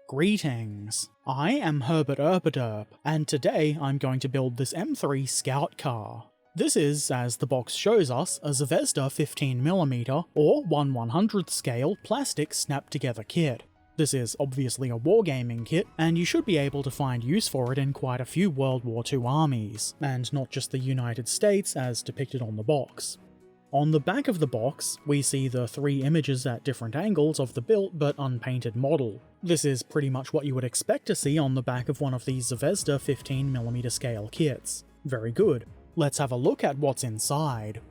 Greetings, I am Herbert Erpaderp, and today I'm going to build this M3 Scout car. This is, as the box shows us, a Zvezda 15mm or 1/100th scale plastic snap-together kit. This is obviously a wargaming kit, and you should be able to find use for it in quite a few World War II armies, and not just the United States as depicted on the box. On the back of the box, we see the three images at different angles of the built but unpainted model. This is pretty much what you would expect to see on the back of one of these Zvezda 15mm scale kits. Very good. Let's have a look at what's inside.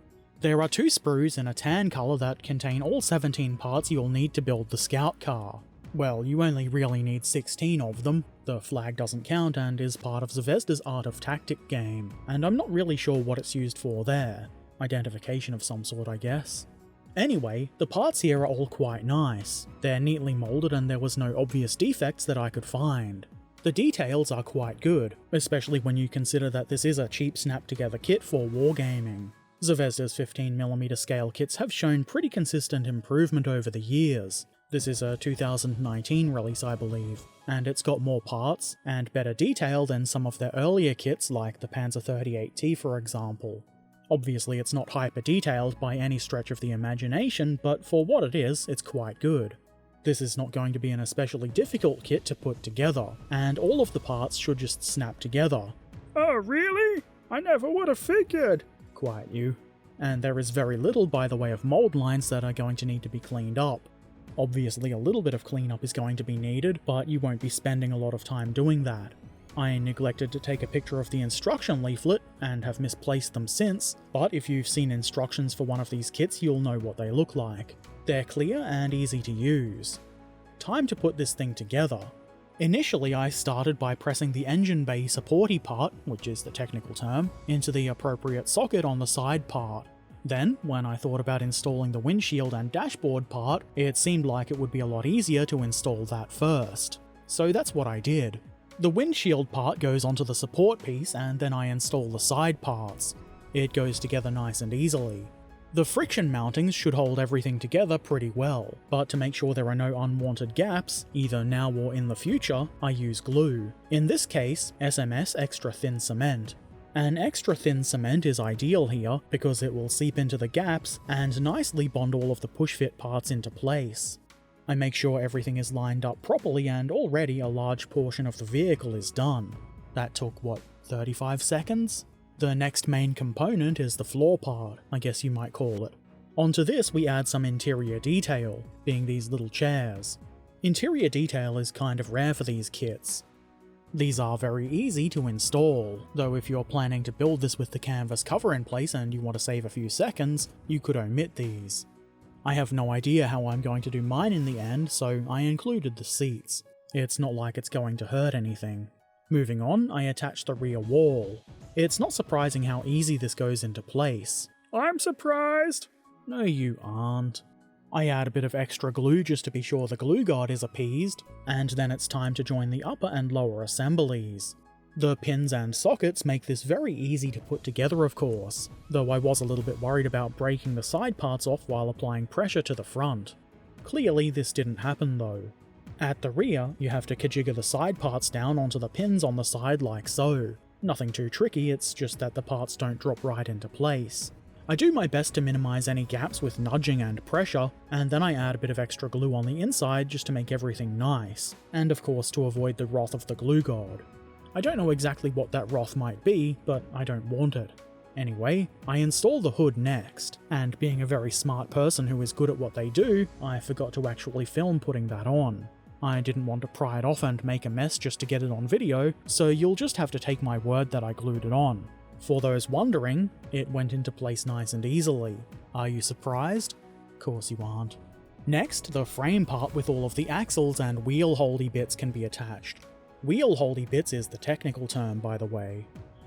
There are two sprues in a tan colour that contain all 17 parts you'll need to build the Scout car. Well, you only really need 16 of them. The flag doesn't count and is part of Zvezda's Art of Tactic game, and I'm not really sure what it's used for there. Identification of some sort, I guess. Anyway, the parts here are all quite nice. They're neatly moulded and there was no obvious defects that I could find. The details are quite good, especially when you consider that this is a cheap snap-together kit for wargaming. Zvezda's 15mm scale kits have shown pretty consistent improvement over the years. This is a 2019 release, I believe, and it's got more parts and better detail than some of their earlier kits like the Panzer 38T for example. Obviously it's not hyper-detailed by any stretch of the imagination, but for what it is, it's quite good. This is not going to be an especially difficult kit to put together, and all of the parts should just snap together. Oh really? I never would have figured! Quiet you. And there is very little by the way of mould lines that are going to need to be cleaned up. Obviously a little bit of cleanup is going to be needed, but you won't be spending a lot of time doing that. I neglected to take a picture of the instruction leaflet, and have misplaced them since, but if you've seen instructions for one of these kits you'll know what they look like. They're clear and easy to use. Time to put this thing together. Initially I started by pressing the engine bay supporty part, which is the technical term, into the appropriate socket on the side part. Then, when I thought about installing the windshield and dashboard part, it seemed like it would be a lot easier to install that first. So that's what I did. The windshield part goes onto the support piece and then I install the side parts. It goes together nice and easily. The friction mountings should hold everything together pretty well, but to make sure there are no unwanted gaps, either now or in the future, I use glue. In this case, SMS extra thin cement. An extra thin cement is ideal here because it will seep into the gaps and nicely bond all of the push-fit parts into place. I make sure everything is lined up properly and already a large portion of the vehicle is done. That took, what, 35 seconds? The next main component is the floor part, I guess you might call it. Onto this we add some interior detail, being these little chairs. Interior detail is kind of rare for these kits. These are very easy to install, though if you're planning to build this with the canvas cover in place and you want to save a few seconds, you could omit these. I have no idea how I'm going to do mine in the end, so I included the seats. It's not like it's going to hurt anything. Moving on, I attach the rear wall. It's not surprising how easy this goes into place. I'm surprised! No, you aren't. I add a bit of extra glue just to be sure the glue guard is appeased, and then it's time to join the upper and lower assemblies. The pins and sockets make this very easy to put together of course, though I was a little bit worried about breaking the side parts off while applying pressure to the front. Clearly this didn't happen though. At the rear, you have to kajigger the side parts down onto the pins on the side like so. Nothing too tricky, it's just that the parts don't drop right into place. I do my best to minimize any gaps with nudging and pressure, and then I add a bit of extra glue on the inside just to make everything nice, and of course to avoid the wrath of the glue guard. I don't know exactly what that wrath might be, but I don't want it. Anyway, I install the hood next, and being a very smart person who is good at what they do, I forgot to actually film putting that on. I didn't want to pry it off and make a mess just to get it on video, so you'll just have to take my word that I glued it on. For those wondering, it went into place nice and easily. Are you surprised? Course you aren't. Next, the frame part with all of the axles and wheel holdy bits can be attached. Wheel holdy bits is the technical term, by the way.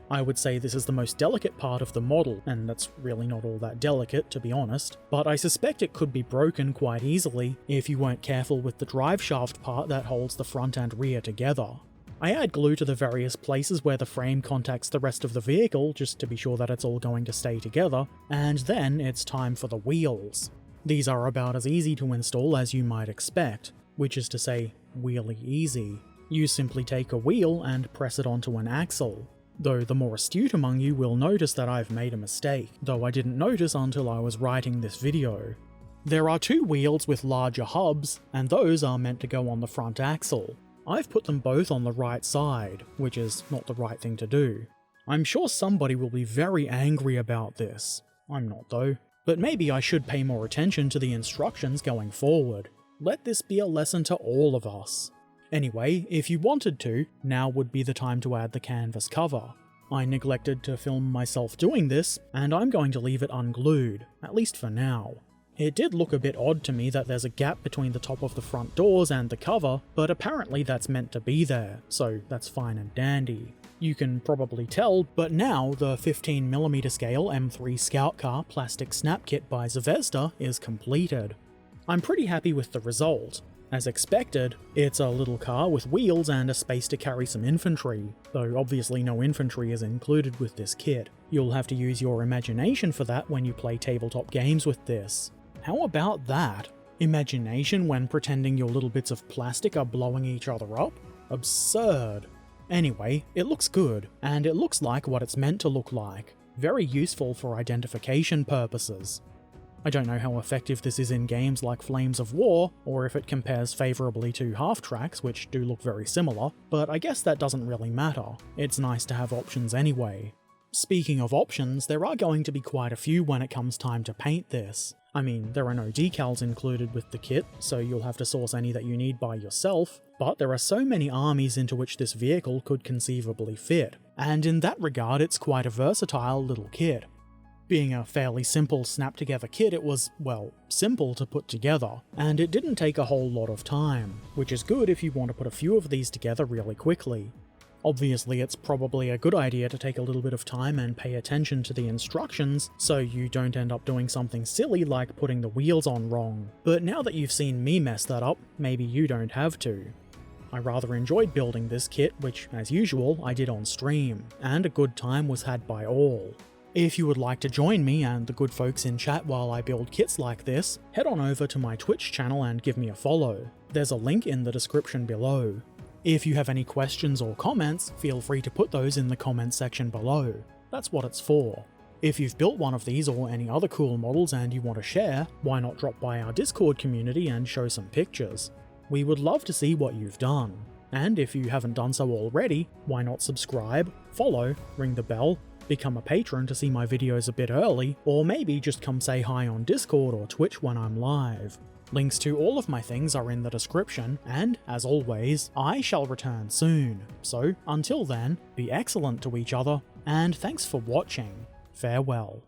I would say this is the most delicate part of the model, and that's really not all that delicate, to be honest, but I suspect it could be broken quite easily if you weren't careful with the drive shaft part that holds the front and rear together. I add glue to the various places where the frame contacts the rest of the vehicle just to be sure that it's all going to stay together, and then it's time for the wheels. These are about as easy to install as you might expect, which is to say, really easy. You simply take a wheel and press it onto an axle. Though the more astute among you will notice that I've made a mistake, though I didn't notice until I was writing this video. There are 2 wheels with larger hubs, and those are meant to go on the front axle. I've put them both on the right side, which is not the right thing to do. I'm sure somebody will be very angry about this. I'm not though. But maybe I should pay more attention to the instructions going forward. Let this be a lesson to all of us. Anyway, if you wanted to, now would be the time to add the canvas cover. I neglected to film myself doing this, and I'm going to leave it unglued, at least for now. It did look a bit odd to me that there's a gap between the top of the front doors and the cover, but apparently that's meant to be there, so that's fine and dandy. You can probably tell, but now the 15mm scale M3 Scout Car plastic snap kit by Zvezda is completed. I'm pretty happy with the result. As expected, it's a little car with wheels and a space to carry some infantry, though obviously no infantry is included with this kit. You'll have to use your imagination for that when you play tabletop games with this. How about that? Imagination when pretending your little bits of plastic are blowing each other up? Absurd. Anyway, it looks good, and it looks like what it's meant to look like. Very useful for identification purposes. I don't know how effective this is in games like Flames of War, or if it compares favourably to half-tracks, which do look very similar, but I guess that doesn't really matter. It's nice to have options anyway. Speaking of options, there are going to be quite a few when it comes time to paint this. I mean, there are no decals included with the kit, so you'll have to source any that you need by yourself, but there are so many armies into which this vehicle could conceivably fit, and in that regard it's quite a versatile little kit. Being a fairly simple snap-together kit, it was, well, simple to put together, and it didn't take a whole lot of time, which is good if you want to put a few of these together really quickly. Obviously, it's probably a good idea to take a little bit of time and pay attention to the instructions, so you don't end up doing something silly like putting the wheels on wrong. But now that you've seen me mess that up, maybe you don't have to. I rather enjoyed building this kit, which, as usual, I did on stream, and a good time was had by all. If you would like to join me and the good folks in chat while I build kits like this, head on over to my Twitch channel and give me a follow. There's a link in the description below. If you have any questions or comments, feel free to put those in the comments section below. That's what it's for. If you've built one of these or any other cool models and you want to share, why not drop by our Discord community and show some pictures? We would love to see what you've done. And if you haven't done so already, why not subscribe, follow, ring the bell, become a patron to see my videos a bit early, or maybe just come say hi on Discord or Twitch when I'm live. Links to all of my things are in the description, and, as always, I shall return soon. So, until then, be excellent to each other, and thanks for watching. Farewell.